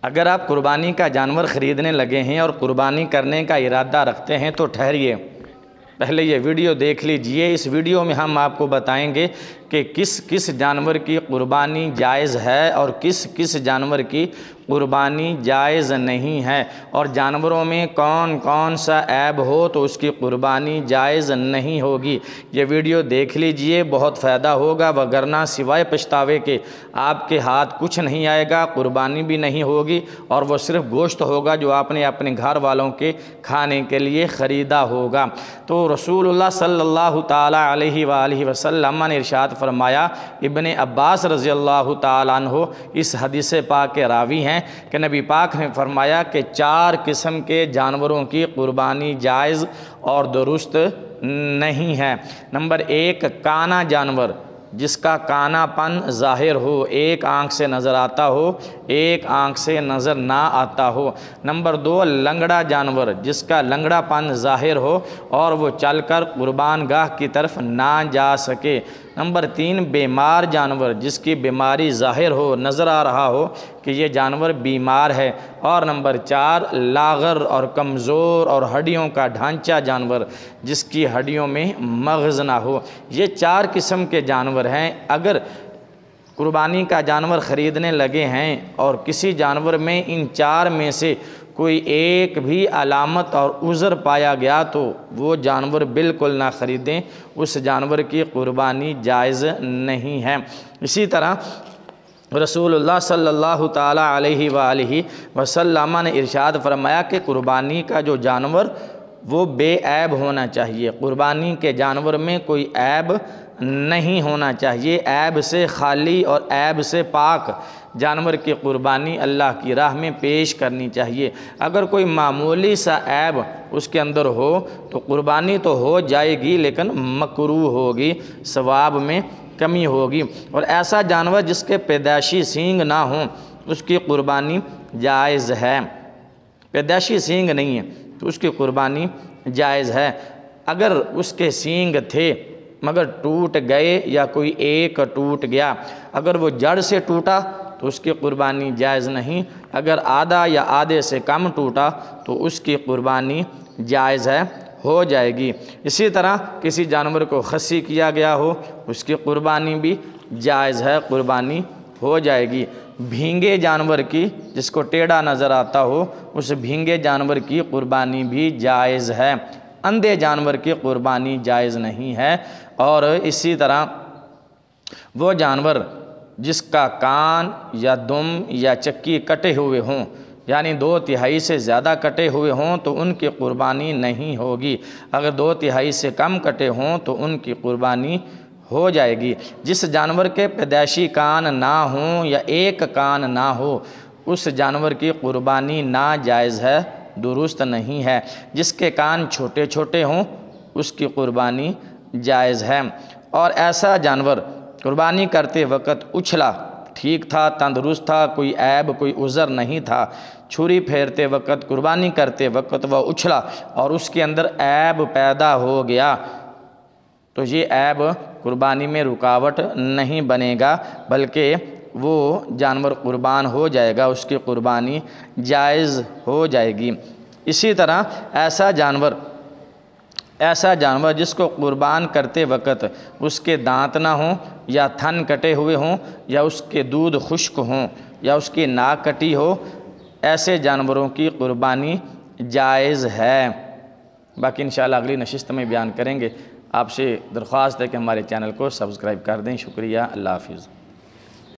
اگر آپ قربانی کا جانور خریدنے لگے ہیں اور قربانی کرنے کا ارادہ رکھتے ہیں تو ٹھہریے، پہلے یہ ویڈیو دیکھ لیجئے۔ اس ویڈیو میں ہم آپ کو بتائیں گے کہ کس کس جانور کی قربانی جائز ہے اور کس کس جانور کی قربانی جائز نہیں ہے، اور جانوروں میں کون کون سا عیب ہو تو اس کی قربانی جائز نہیں ہوگی۔ یہ ویڈیو دیکھ لیجئے، بہت فائدہ ہوگا، وگرنہ سوائے پچھتاوے کے آپ کے ہاتھ کچھ نہیں آئے گا، قربانی بھی نہیں ہوگی، اور وہ صرف گوشت ہوگا جو آپ نے اپنے گھر والوں کے کھانے کے لیے خریدا ہوگا۔ تو رسول اللہ صلی اللہ تعالیٰ علیہ وآلہ وسلم نے ارشاد فرمایا، ابن عباس رضی اللہ تعالیٰ عنہ اس حدیث پاک کے راوی ہیں کہ نبی پاک نے فرمایا کہ 4 قسم کے جانوروں کی قربانی جائز اور درست نہیں ہے۔ نمبر 1، کانا جانور، جس کا کانا پن ظاہر ہو، ایک آنکھ سے نظر آتا ہو، ایک آنکھ سے نظر نہ آتا ہو۔ نمبر 2، لنگڑا جانور، جس کا لنگڑا پن ظاہر ہو اور وہ چل کر قربان گاہ کی طرف نہ جا سکے۔ نمبر 3، بیمار جانور، جس کی بیماری ظاہر ہو، نظر آ رہا ہو کہ یہ جانور بیمار ہے۔ اور نمبر 4، لاغر اور کمزور اور ہڈیوں کا ڈھانچہ جانور، جس کی ہڈیوں میں مغز نہ ہو۔ یہ 4 قسم کے جانور ہیں۔ اگر قربانی کا جانور خریدنے لگے ہیں اور کسی جانور میں ان 4 میں سے کوئی ایک بھی علامت اور عذر پایا گیا تو وہ جانور بالکل نہ خریدیں، اس جانور کی قربانی جائز نہیں ہے۔ اسی طرح رسول اللہ صلی اللہ تعالیٰ علیہ وآلہ وسلم نے ارشاد فرمایا کہ قربانی کا جو جانور وہ بے عیب ہونا چاہیے، قربانی کے جانور میں کوئی عیب نہیں ہونا چاہیے، عیب سے خالی اور عیب سے پاک جانور کی قربانی اللہ کی راہ میں پیش کرنی چاہیے۔ اگر کوئی معمولی سا عیب اس کے اندر ہو تو قربانی تو ہو جائے گی لیکن مکروہ ہوگی، ثواب میں کمی ہوگی۔ اور ایسا جانور جس کے پیدائشی سینگ نہ ہوں اس کی قربانی جائز ہے، پیدائشی سینگ نہیں ہے تو اس کی قربانی جائز ہے۔ اگر اس کے سینگ تھے مگر ٹوٹ گئے یا کوئی ایک ٹوٹ گیا، اگر وہ جڑ سے ٹوٹا تو اس کی قربانی جائز نہیں، اگر آدھا یا آدھے سے کم ٹوٹا تو اس کی قربانی جائز ہے، ہو جائے گی۔ اسی طرح کسی جانور کو خصی کیا گیا ہو اس کی قربانی بھی جائز ہے، قربانی ہو جائے گی۔ بھینگے جانور کی، جس کو ٹیڑھا نظر آتا ہو، اس بھینگے جانور کی قربانی بھی جائز ہے، اندھے جانور کی قربانی جائز نہیں ہے۔ اور اسی طرح وہ جانور جس کا کان یا دم یا چکی کٹے ہوئے ہوں، یعنی 2/3 سے زیادہ کٹے ہوئے ہوں تو ان کی قربانی نہیں ہوگی، اگر 2/3 سے کم کٹے ہوں تو ان کی قربانی ہو جائے گی۔ جس جانور کے پیدائشی کان نہ ہوں یا ایک کان نہ ہو اس جانور کی قربانی ناجائز ہے، درست نہیں ہے۔ جس کے کان چھوٹے چھوٹے ہوں اس کی قربانی جائز ہے۔ اور ایسا جانور قربانی کرتے وقت اچھلا، ٹھیک تھا، تندرست تھا، کوئی عیب کوئی عذر نہیں تھا، چھری پھیرتے وقت قربانی کرتے وقت وہ اچھلا اور اس کے اندر عیب پیدا ہو گیا تو یہ عیب قربانی میں رکاوٹ نہیں بنے گا بلکہ وہ جانور قربان ہو جائے گا، اس کی قربانی جائز ہو جائے گی۔ اسی طرح ایسا جانور جس کو قربان کرتے وقت اس کے دانت نہ ہوں یا تھن کٹے ہوئے ہوں یا اس کے دودھ خشک ہوں یا اس کی ناک کٹی ہو، ایسے جانوروں کی قربانی جائز ہے۔ باقی انشاءاللہ اگلی نشست میں بیان کریں گے۔ آپ سے درخواست ہے کہ ہمارے چینل کو سبسکرائب کر دیں۔ شکریہ، اللہ حافظ۔